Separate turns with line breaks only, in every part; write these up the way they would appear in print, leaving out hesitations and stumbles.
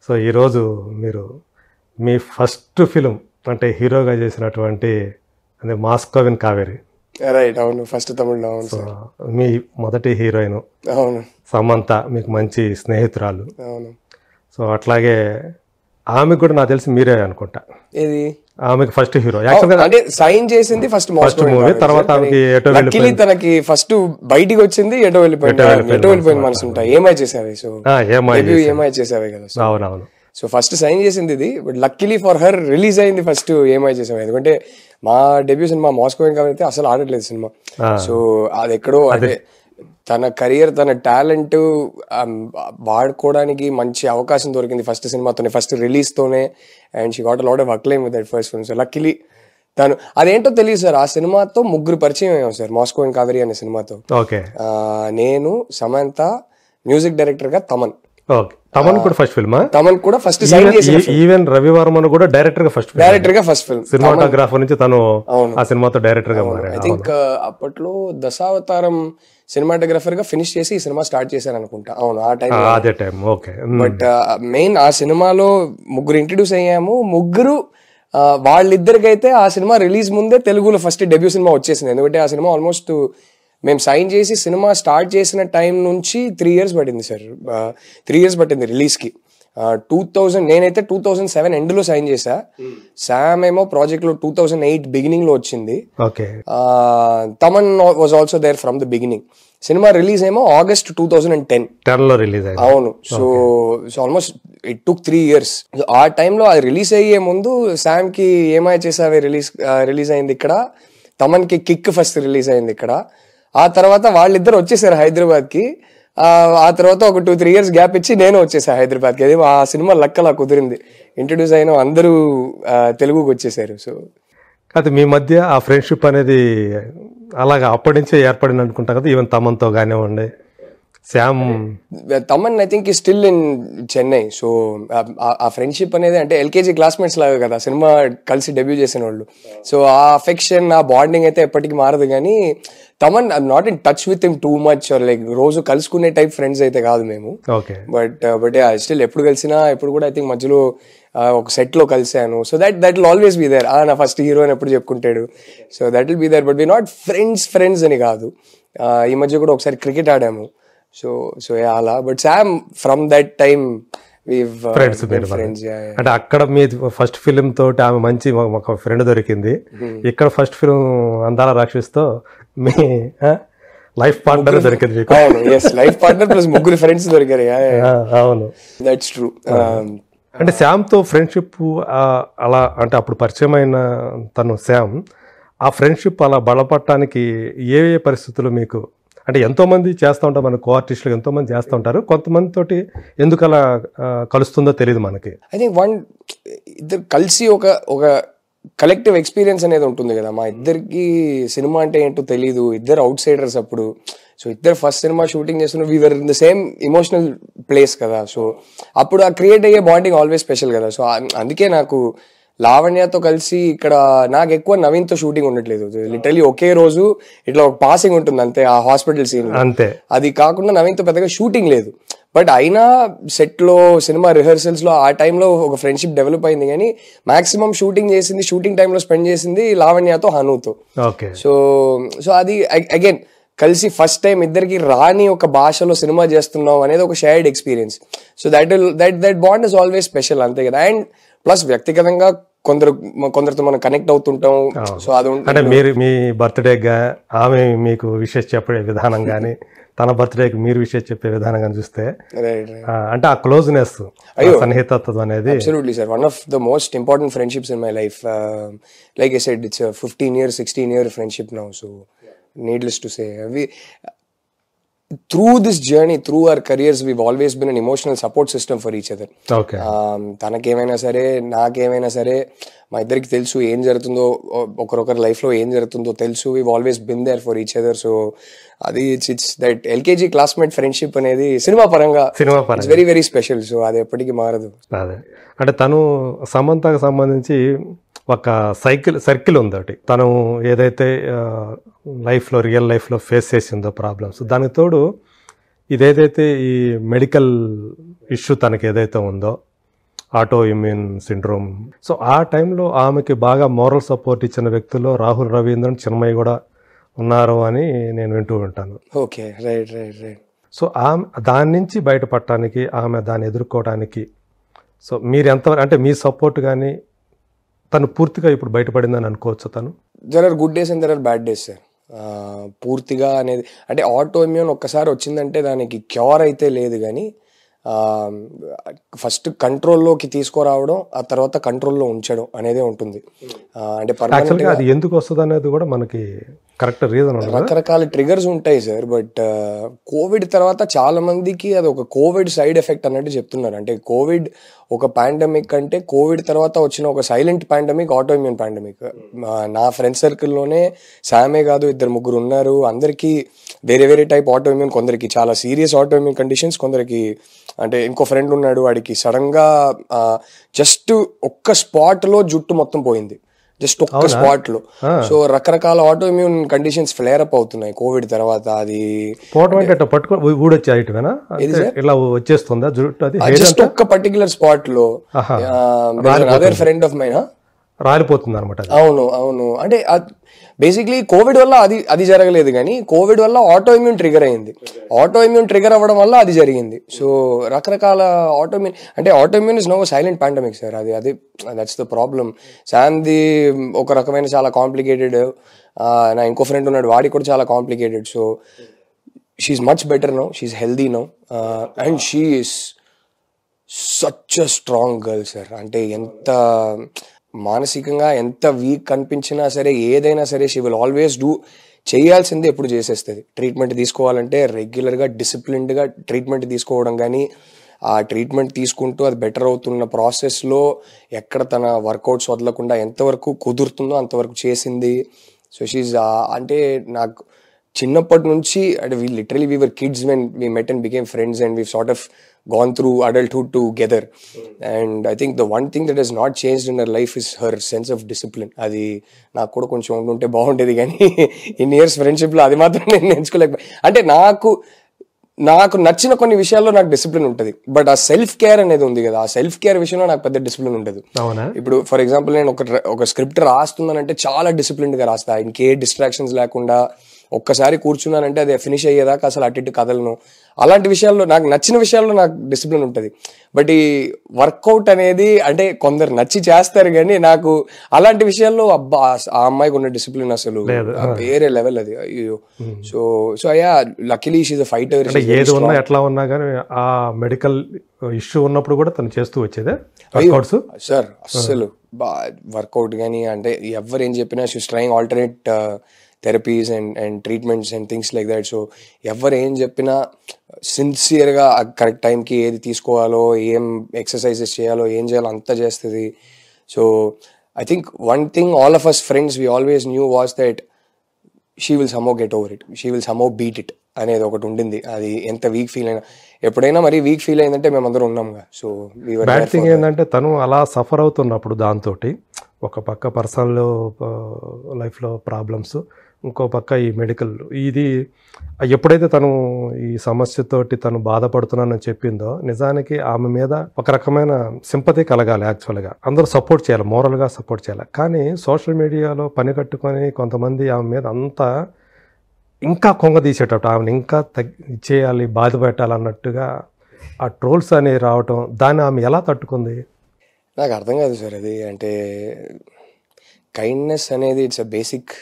So ఈరోజు మీరు మీ first film అంటే హీరోగా చేసినటువంటి అంటే మాస్కోవిన్ కావేరి.
రైట్, అవును, ఫస్ట్ తమిళ. అవును
సో మీ మొదటి హీరోయిన్.
అవును.
సమంత మీకు మంచి స్నేహితురాలు.
అవును.
సో అట్లాగే ఆమెకు కూడా నాకు తెలిసి మీరే అనుకుంటా.
ఇది
ఆమెకు ఫస్ట్ హీరో
అంటే సైన్ చేసింది ఫస్ట్
మూవీ. తర్వాత
తనకి ఫస్ట్ బయటికి వచ్చింది ఎటో వెళ్ళిపోయింది మనసు ఉంటాయి. ఏమై చేసావి. సో ఏమై చేసావే కదా.
అవునవును.
సో ఫస్ట్ సైన్ చేసింది ఇది, but luckily for her release అయింది ఫస్ట్ ఏమై చేసావు. ఎందుకంటే మా డెబ్యూ సినిమా మాస్కోవిన్ కావేరి అయితే అసలు ఆడట్లేదు సినిమా. సో అది ఎక్కడో అంటే తన కెరియర్, తన టాలెంట్ వాడుకోవడానికి మంచి అవకాశం దొరికింది ఫస్ట్ సినిమాతోనే, ఫస్ట్ రిలీజ్తోనే. And she got a lot of acclaim with that first film. So luckily తను అదేంటో తెలియదు సార్, ఆ సినిమాతో ముగ్గురు పరిచయం అయ్యాం సార్, మాస్కోవిన్ కావేరి అనే సినిమాతో. నేను, సమంత, మ్యూజిక్ డైరెక్టర్ గా తమన్.
తమన్ కూడా ఫస్ట్ ఫిల్మ్.
తమన్ కూడా ఫస్ట్ సైన్ చేసిన.
ఈవెన్ రవివర్మన్ కూడా డైరెక్టర్ గా ఫస్ట్
ఫిల్మ్.
సినిమాటోగ్రాఫర్ నుంచి తను ఆ సినిమాతో డైరెక్టర్ గా మారాడు.
ఐ థింక్ అప్పట్లో దశావతారం సినిమాటోగ్రాఫర్ గా ఫినిష్ చేసి ఈ సినిమా స్టార్ట్ చేశారు అనుకుంటా. అవును, ఆ టైం.
అదే టైం. ఓకే.
బట్ మెయిన్ ఆ సినిమాలో ముగ్గురు ఇంట్రడ్యూస్ అయ్యాము. ముగ్గురు వాళ్ళిద్దరికైతే ఆ సినిమా రిలీజ్ ముందే తెలుగులో ఫస్ట్ డెబ్యూ సినిమా వచ్చేసింది. ఎందుకంటే ఆ సినిమా ఆల్మోస్ట్ మేము సైన్ చేసి సినిమా స్టార్ట్ చేసిన టైం నుంచి 3 years పట్టింది సార్. 3 years పట్టింది రిలీజ్కి. 2000 నేనైతే 2007 ఎండ్లో సైన్ చేశా. శామ్ ఏమో ప్రాజెక్ట్ లో 2008 బిగినింగ్ లో వచ్చింది. Thaman was also there from the beginning. Cinema release ఏమో August 2010
లో రిలీజ్ అయింది.
అవును. So almost it took 3 years. ఆ టైంలో అది రిలీజ్ అయ్యే ముందు శామ్ కి ఏమై చేసావే రిలీజ్ అయింది ఇక్కడ, తమన్ కి కిక్ ఫస్ట్ రిలీజ్ అయింది ఇక్కడ. ఆ తర్వాత వాళ్ళిద్దరు వచ్చేసారు హైదరాబాద్ కి. ఆ తర్వాత ఒక 2-3 years గ్యాప్ ఇచ్చి నేను వచ్చేసా హైదరాబాద్ కి. అది ఆ సినిమా లక్కలా కుదిరింది. ఇంట్రడ్యూస్ అయిన అందరూ తెలుగుకి వచ్చేసారు. సో
అది మీ మధ్య ఆ ఫ్రెండ్షిప్ అనేది అలాగా అప్పటి నుంచే ఏర్పడింది అనుకుంటా కదా. ఈవెన్ తమన్తో కానివ్వండి, శ్యామ్.
తమన్ ఐ థింక్ ఈ స్టిల్ ఇన్ చెన్నై. సో ఆ ఫ్రెండ్షిప్ అనేది అంటే ఎల్కేజీ క్లాస్మేట్స్ లాగా కదా, సినిమా కలిసి డెబ్యూ చేసిన వాళ్ళు. సో ఆ అఫెక్షన్, ఆ బాండింగ్ అయితే ఎప్పటికీ మారదు. కానీ Thaman I'm not in touch with him too much, like రోజు కలుసుకునే టైప్ ఫ్రెండ్స్ అయితే కాదు మేము. బట్ స్టిల్ ఎప్పుడు కలిసినా ఎప్పుడు కూడా ఐ థింక్ మధ్యలో ఒక సెట్ లో కలిసాను. So that will always be there. నా ఫస్ట్ హీరో అని ఎప్పుడు చెప్పుకుంటాడు. So that will be there. But we not friends అని కాదు. ఈ మధ్య కూడా ఒకసారి క్రికెట్ ఆడాము. సో అలా. But Sam from that time
friends. అంటే అక్కడ మీ ఫస్ట్ ఫిలిం తోటి ఆమె మంచి ఒక ఫ్రెండ్ దొరికింది. ఇక్కడ ఫస్ట్ ఫిలిం అందాల రాక్షస్తో మీ లైఫ్ పార్ట్నర్ దొరికింది.
లైఫ్ పార్ట్నర్ ప్లస్ ముగ్గురు ఫ్రెండ్స్ దొరికారు.
అవును,
దట్స్ ట్రూ.
అంటే శ్యామ్తో ఫ్రెండ్షిప్ అలా అంటే అప్పుడు పరిచయం అయిన తను శ్యామ్, ఆ ఫ్రెండ్షిప్ అలా బలపడటానికి ఏ పరిస్థితులు మీకు అంటే ఎంతో మంది చేస్తూ ఉంటారు, మన కో ఆర్టిస్టులు ఎంతో మంది చేస్తూ ఉంటారు, కొంతమంది తోటి ఎందుకు అలా కలుస్తుందో తెలియదు మనకి.
ఐ థింక్ ఇద్దరు కలిసి ఒక కలెక్టివ్ ఎక్స్పీరియన్స్ అనేది ఉంటుంది కదా. మా ఇద్దరికి సినిమా అంటే ఏంటో తెలీదు, ఇద్దరు అవుట్ సైడర్స్ అప్పుడు. సో ఇద్దరు ఫస్ట్ సినిమా షూటింగ్ చేస్తున్న we're in the same emotional place కదా. సో అప్పుడు ఆ క్రియేట్ అయ్యే బాండింగ్ ఆల్వేస్ స్పెషల్ కదా. సో అందుకే నాకు లావణ్యతో కలిసి ఇక్కడ నాకు ఎక్కువ నవీన్తో షూటింగ్ ఉండట్లేదు. లిటరలీ ఒకే రోజు ఇట్లా ఒక పాసింగ్ ఉంటుంది అంతే, ఆ హాస్పిటల్ సీన్
అంతే.
అది కాకుండా నవీన్తో పెద్దగా షూటింగ్ లేదు. బట్ అయినా సెట్ లో, సినిమా రిహర్సల్స్ లో ఆ టైంలో ఒక ఫ్రెండ్షిప్ డెవలప్ అయింది. కానీ మాక్సిమం షూటింగ్ చేసింది, షూటింగ్ టైంలో స్పెండ్ చేసింది లావణ్యతో, హనుతో. సో అది అగైన్ కలిసి ఫస్ట్ టైం ఇద్దరికి రాని ఒక భాషలో సినిమా చేస్తున్నాం అనేది ఒక shared experience. So that bond is always special, అంతే కదా. అండ్ ప్లస్ వ్యక్తిగతంగా కొందరితో మనం కనెక్ట్ అవుతుంటాం. సో అది
అంటే మీరు మీ బర్త్డేగా ఆమె మీకు విషెస్ చెప్పే విధానం కానీ, తన బర్త్డేకి మీరు విషెస్ చెప్పే విధానం కానీ చూస్తే అంటే ఆ క్లోజ్నెస్, సన్నిహితత్వం అనేది
absolutely sir one of the most important friendships in my life. Like I said it's 15 years 16 year friendship now. So needless to say, through this journey, through our careers, we've always been an emotional support system for each other. తనకేమైనా సరే, నాకేమైనా సరే, మా ఇద్దరికి తెలుసు ఏం జరుగుతుందో, ఒకరొకరి life లో ఏం జరుగుతుందో తెలుసు. we've always been there for each other. So అది it's that LKG classmate friendship అనేది సినిమా పరంగా వెరీ వెరీ స్పెషల్. సో అది ఎప్పటికీ మారదు.
అదే అంటే తను సమంతకు సంబంధించి ఒక సర్కిల్ ఉంది ఒకటి. తను ఏదైతే లైఫ్లో, రియల్ లైఫ్లో ఫేస్ చేసిందో ప్రాబ్లమ్స్, దానికి తోడు ఇదేదైతే ఈ మెడికల్ ఇష్యూ తనకి ఏదైతే ఉందో, ఆటో ఇమ్యూన్ సిండ్రోమ్. సో ఆ టైంలో ఆమెకి బాగా మోరల్ సపోర్ట్ ఇచ్చిన వ్యక్తుల్లో రాహుల్ రవీంద్రన్, చిన్మయి కూడా ఉన్నారు అని నేను వింటూ ఉంటాను.
Okay, right right right.
So ఆమె దాని నుంచి బయటపడటానికి, ఆమె దాన్ని ఎదుర్కోవడానికి సో మీరు ఎంత అంటే మీ సపోర్ట్ కానీ తను పూర్తిగా ఇప్పుడు బయటపడిందని అనుకోవచ్చు తను?
There are good days and there are bad days sir. పూర్తిగా అనేది అంటే ఆటో ఇమ్యూన్ ఒక్కసారి వచ్చిందంటే దానికి క్యూర్ అయితే లేదు, కానీ ఫస్ట్ కంట్రోల్లోకి తీసుకురావడం, ఆ తర్వాత కంట్రోల్లో ఉంచడం అనేదే ఉంటుంది. అంటే
యాక్చువల్గా అది ఎందుకు వస్తుంది అనేది కూడా మనకి కరెక్ట్ రీజన్ ఉండదు.
రకరకాల ట్రిగర్స్ ఉంటాయి సార్. బట్ కోవిడ్ తర్వాత చాలా మందికి అది ఒక కోవిడ్ సైడ్ ఎఫెక్ట్ అన్నట్టు చెప్తున్నారు. అంటే కోవిడ్ ఒక పాండమిక్ అంటే కోవిడ్ తర్వాత వచ్చిన ఒక silent pandemic auto immune pandemic. నా ఫ్రెండ్ సర్కిల్లోనే శామే కాదు, 2-3 ఉన్నారు. అందరికీ వేరే వేరే టైప్ ఆటో ఇమ్యూన్, కొందరికి చాలా సీరియస్ ఆటో ఇమ్యూన్ కండిషన్స్, కొందరికి అంటే ఇంకో ఫ్రెండ్ ఉన్నాడు వాడికి సడన్ గా జస్ట్ ఒక్క స్పాట్ లో జుట్టు మొత్తం పోయింది, జస్ట్ ఒక్క స్పాట్ లో. సో రకరకాల autoimmune conditions flare up అవుతున్నాయి కోవిడ్ తర్వాత. అది
ఇలా వచ్చేస్తుందా జుట్టు? అది
జస్ట్ ఒక్క పర్టికులర్ స్పాట్ లో. అదర్ ఫ్రెండ్ ఆఫ్ మైన్
రాలిపోతుంది అనమాట.
అవును అవును. అంటే బేసిక్లీ కోవిడ్ వల్ల అది జరగలేదు, కానీ కోవిడ్ వల్ల ఆటో ఇమ్యూన్ ట్రిగర్ అయింది. ఆటో ఇమ్యూన్ ట్రిగర్ అవ్వడం వల్ల అది జరిగింది. సో రకరకాల ఆటో ఇమ్యూన్ అంటే autoimmune is no silent pandemic sir. అది దట్స్ ద ప్రాబ్లమ్. శామ్ది ఒక రకమైన చాలా కాంప్లికేటెడ్, నా ఇంకో ఫ్రెండ్ ఉన్నాడు వాడికి కూడా చాలా complicated. So she's much better now, she's healthy now, and she is such a strong girl sir. అంటే ఎంత మానసికంగా ఎంత వీక్ కనిపించినా సరే, ఏదైనా సరే షీ విల్ ఆల్వేస్ డూ, చేయాల్సిందే ఎప్పుడు చేసేస్తుంది. ట్రీట్మెంట్ తీసుకోవాలంటే రెగ్యులర్గా డిసిప్లిన్డ్గా ట్రీట్మెంట్ తీసుకోవడం, కానీ ఆ ట్రీట్మెంట్ తీసుకుంటూ అది బెటర్ అవుతున్న ప్రాసెస్లో ఎక్కడ తన వర్కౌట్స్ వదలకుండా ఎంతవరకు కుదురుతుందో అంతవరకు చేసింది. సో షీజ్ అంటే నాకు చిన్నప్పటి నుంచి అంటే we were kids when we met and became friends, and we've sort of gone through adulthood together. And I think the one thing that has not changed in her life is her sense of discipline. అది నాకు కూడా కొంచెం ఉంటే బాగుండేది, కానీ in years ఫ్రెండ్షిప్లో అది మాత్రం నేను నేర్చుకోలేకపోయి. అంటే నాకు నచ్చిన కొన్ని విషయాల్లో నాకు డిసిప్లిన్ ఉంటుంది, బట్ ఆ సెల్ఫ్ కేర్ అనేది ఉంది కదా, ఆ సెల్ఫ్ కేర్ విషయంలో నాకు పెద్ద డిసిప్లిన్ ఉండదు. ఇప్పుడు ఫర్ ఎగ్జాంపుల్ నేను ఒక స్క్రిప్ట్ రాస్తున్నానంటే చాలా డిసిప్లిన్డ్గా రాస్తా, ఇంకే డిస్ట్రాక్షన్స్ లేకుండా. ఒక్కసారి కూర్చున్నానంటే అది ఫినిష్ అయ్యేదాకా అసలు అటు ఇటు కదలను. అలాంటి విషయాల్లో నాకు నచ్చిన విషయాల్లో నాకు డిసిప్లిన్ ఉంటుంది. బట్ ఈ వర్కౌట్ అనేది అంటే కొందరు నచ్చి చేస్తారు, కానీ నాకు అలాంటి విషయాల్లో అబ్బా ఆ అమ్మాయికి ఉన్న డిసిప్లిన్ అసలు వేరే లెవెల్ అది. అయ్యో. సో అయ్యా లక్కీలీ షీఈ్ ఎ ఫైటర్.
ఏది ఉన్నా ఎట్లా ఉన్నా కానీ ఆ మెడికల్ ఇష్యూ ఉన్నప్పుడు కూడా తను చేస్తూ వచ్చేదే వర్కౌట్స్
సార్. అస్సలు వర్కౌట్ కానీ అంటే ఎవరు ఏం చెప్పినా she's trying alternate therapies and treatments and things like that. So ఎవరు ఏం చెప్పినా సిన్సియర్గా కరెక్ట్ టైంకి ఏది తీసుకోవాలో, ఏం ఎక్సర్సైజెస్ చేయాలో, ఏం చేయాలో అంతా చేస్తుంది. So I think one thing all of us friends we always knew was that she will somehow get over it, she will somehow beat it అనేది ఒకటి ఉండింది. అది ఎంత వీక్ ఫీల్ అయినా, ఎప్పుడైనా మరీ వీక్ ఫీల్ అయిందంటే మేమందరం ఉన్నాంగా. సో
బ్యాడ్ థింగ్ ఏంటంటే తను అలా సఫర్ అవుతున్నప్పుడు దాంతో ఒక పక్క పర్సనల్ లైఫ్లో ప్రాబ్లమ్స్, ఇంకో పక్క ఈ మెడికల్, ఇది ఎప్పుడైతే తను ఈ సమస్యతోటి తను బాధపడుతున్నానని చెప్పిందో నిజానికి ఆమె మీద ఒక రకమైన సింపతి కలగాలి. యాక్చువల్గా అందరూ సపోర్ట్ చేయాలి, మోరల్గా సపోర్ట్ చేయాలి. కానీ సోషల్ మీడియాలో పని కట్టుకొని కొంతమంది ఆమె మీద అంతా ఇంకా కొంగదీసేటట్టు, ఆమెను ఇంకా చేయాలి, బాధ పెట్టాలన్నట్టుగా ఆ ట్రోల్స్ అనేవి రావటం, దాన్ని ఆమె ఎలా తట్టుకుంది
నాకు అర్థం కాదు సార్. అది అంటే కైండ్నెస్ అనేది ఇట్స్ అ బేసిక్.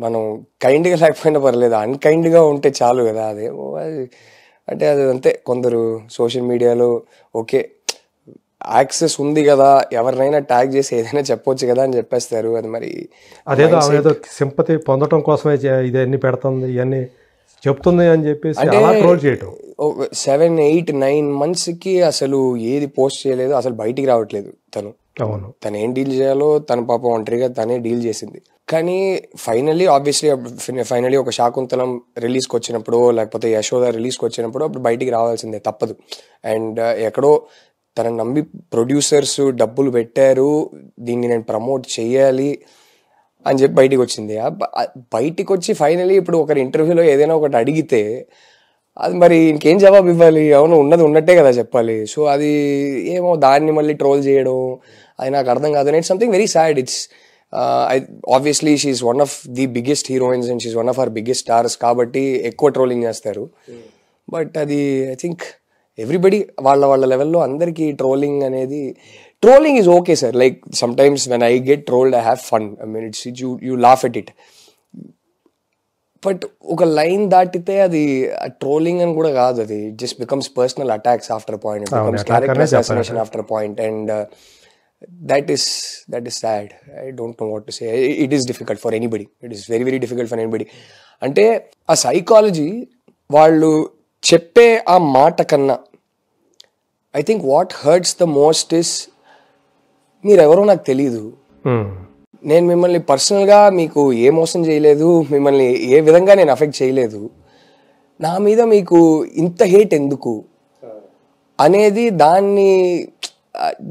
మనం కైండ్గా లేకపోయినా పర్లేదు, అన్కైండ్గా ఉంటే చాలు కదా. అదే అంటే అది అంతే. కొందరు సోషల్ మీడియాలో ఓకే యాక్సెస్ ఉంది కదా, ఎవరినైనా ట్యాగ్ చేసి ఏదైనా చెప్పొచ్చు కదా అని చెప్పేస్తారు. అది మరి
అదేదో సింపతి పొందడం కోసమే ఇది అన్ని పెడుతుంది, ఇవన్నీ చెప్తుంది అని చెప్పేసి ట్రోల్ చేయటం.
7, 8, 9 monthsకి అసలు ఏది పోస్ట్ చేయలేదు, అసలు బయటికి రావట్లేదు తను.
అవును,
తను ఏం డీల్ చేయాలో తన పాప ఒంటరిగా తనే డీల్ చేసింది. కానీ ఫైనలీ ఒక శాకుంతలం రిలీజ్కి వచ్చినప్పుడు, లేకపోతే యశోద రిలీజ్కి వచ్చినప్పుడు అప్పుడు బయటికి రావాల్సిందే, తప్పదు. అండ్ ఎక్కడో తనని నమ్మి ప్రొడ్యూసర్స్ డబ్బులు పెట్టారు, దీన్ని నేను ప్రమోట్ చేయాలి అని చెప్పి బయటికి వచ్చింది. బయటికి వచ్చి ఫైనలీ ఇప్పుడు ఒకరి ఇంటర్వ్యూలో ఏదైనా ఒకటి అడిగితే అది మరి ఇంకేం జవాబు ఇవ్వాలి, అవును ఉన్నది ఉన్నట్టే కదా చెప్పాలి. సో అది ఏమో దాన్ని మళ్ళీ ట్రోల్ చేయడం అది నాకు అర్థం కాదు. It's something very sad. It's obviously she's one of the biggest heroines and she's one of our biggest stars కాబట్టి ఎక్కువ ట్రోలింగ్ చేస్తారు. బట్ అది ఐ థింక్ ఎవ్రీబడి వాళ్ళ వాళ్ళ లెవెల్లో అందరికీ trolling is okay sir. Like sometimes when I get trolled I have fun. I mean it's you laugh at it. But ఒక line దాటితే అది ట్రోలింగ్ అని కూడా కాదు, అది just becomes personal attacks after point, it becomes character assassination after point. And that is sad. I don't know what to say. It is difficult for anybody. It is very very difficult for anybody. అంటే ఆ psychology వాళ్ళు చెప్పే ఆ మాట కన్నా I think what hurts the most is మీరెవరో నాకు తెలీదు, నేను మిమ్మల్ని పర్సనల్గా మీకు ఏ మోసం చేయలేదు, మిమ్మల్ని ఏ విధంగా నేను అఫెక్ట్ చేయలేదు, నా మీద మీకు ఇంత హేట్ ఎందుకు అనేది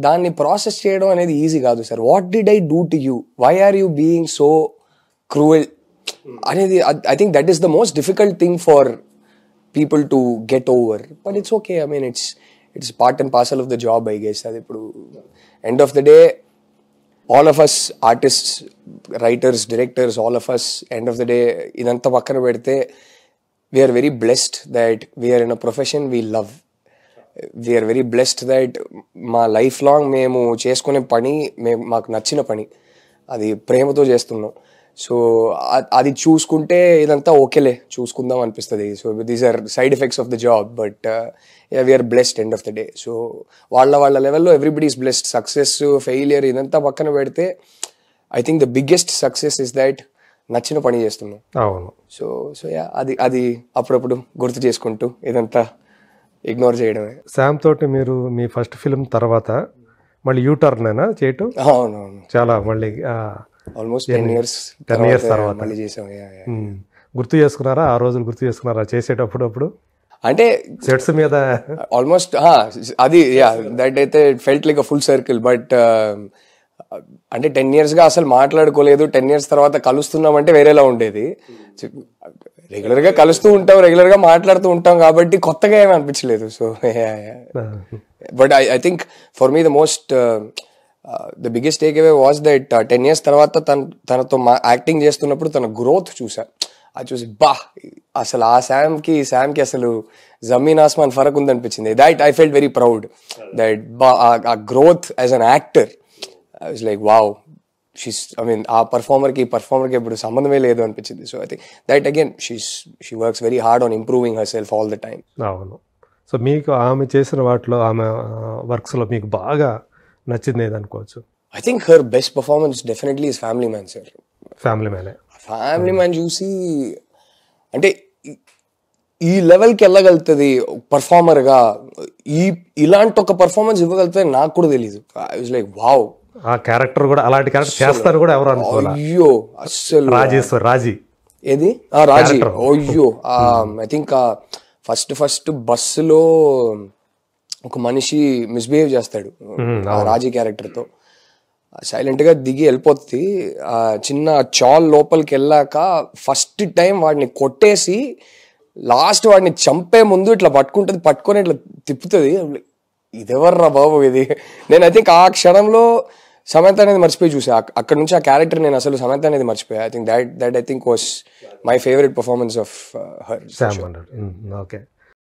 దాన్ని ప్రాసెస్ చేయడం అనేది ఈజీ కాదు sir. What did I do to you, why are you being so cruel అనేది I think that is the most difficult thing for people to get over. But it's okay. I mean it's part and parcel of the job I guess. అది ఇప్పుడు end of the day all of us artists, writers, directors, all of us end of the day ఇదంతా పక్కన పెడితే we're very blessed that we're in a profession we love. We're very blessed that మా lifelong మేము చేసుకునే పని మాకు నచ్చిన పని, అది ప్రేమతో చేస్తున్నాం. సో అది చూసుకుంటే ఇదంతా ఓకేలే చూసుకుందాం అనిపిస్తుంది. So these are side effects of the job. But we're blessed end of the day. So వాళ్ళ లెవెల్లో everybody is blessed. Success, failure ఇదంతా పక్కన పెడితే I think the biggest success is that నచ్చిన పని చేస్తున్నాం.
అవును.
సో అది అప్పుడప్పుడు గుర్తు చేసుకుంటూ ఇదంతా ఇగ్నోర్ చేయడమే.
శామ్ తోటి మీరు మీ ఫస్ట్ ఫిల్మ్ తర్వాత మళ్ళీ యూటర్న్ అయినా చేయటం?
అవునవును,
చాలా మళ్ళీ
ఆల్మోస్ట్ 10 years
తర్వాత
మళ్ళీ చేసాం.
గుర్తు చేసుకున్నారా ఆ రోజులు? గుర్తు చేసుకున్నారా చేసేటప్పుడు? అప్పుడు
అంటే
సెట్స్ మీద
ఆల్మోస్ట్ అది దట్ అయితే felt like a full circle. But అంటే 10 years గా అసలు మాట్లాడుకోలేదు. 10 years తర్వాత కలుస్తున్నామంటే వేరేలా ఉండేది. రెగ్యులర్ గా కలుస్తూ ఉంటాం, రెగ్యులర్ గా మాట్లాడుతూ ఉంటాం కాబట్టి కొత్తగా ఏమీ అనిపించలేదు. So but I think for me the most the biggest take away was that 10 years తర్వాత తనతో యాక్టింగ్ చేస్తున్నప్పుడు తన గ్రోత్ చూసా. అది చూసి అసలు ఆ శామ్కి అసలు జమీన్ ఆస్మాన్ ఫరక్ ఉందనిపించింది. That I felt very proud that ఆ growth as an actor. I was like wow, ఆ పర్ఫార్మర్కి ఇప్పుడు సంబంధమే లేదు అనిపించింది. So I think that again she works very hard on improving herself all the time.
అవును. సో మీకు ఆమె చేసిన వాటిలో, ఆమె వర్క్స్లో మీకు బాగా నచ్చింది ఏదనుకోవచ్చు?
I think her best performance definitely is Family Man sir. Family Man చూసి అంటే ఈ లెవెల్కి వెళ్ళగలుగుతుంది పర్ఫార్మర్గా, ఇలాంటి ఒక పర్ఫార్మెన్స్ ఇవ్వగలుగుతుంది నాకు కూడా తెలీదు. ఐ వాజ్ లైక్ వావ్,
ఆ క్యారెక్టర్ కూడా అలాంటి క్యారెక్టర్ చేస్తారు కూడా ఎవరు అనుకోవాలి.
అయ్యో అస్సలు
రాజీ
ఏది రాజీ, అయ్యో ఐ థింక్ ఫస్ట్ బస్సులో ఒక మనిషి మిస్బిహేవ్ చేస్తాడు ఆ రాజీ క్యారెక్టర్తో. సైలెంట్ గా దిగి వెళ్ళిపోతుంది. చిన్న చాల్ లోపలికి వెళ్ళాక ఫస్ట్ టైం వాడిని కొట్టేసి లాస్ట్ వాడిని చంపే ముందు ఇట్లా పట్టుకొని ఇట్లా తిప్పుతుంది. ఇదెవర్రా బాబు ఇది. నేను ఐ థింక్ ఆ క్షణంలో సమంత అనేది మర్చిపోయి చూసా. అక్కడ నుంచి ఆ క్యారెక్టర్ నేను అసలు సమంత అనేది మర్చిపోయా. I think that I think was my favourite performance of her.
Okay.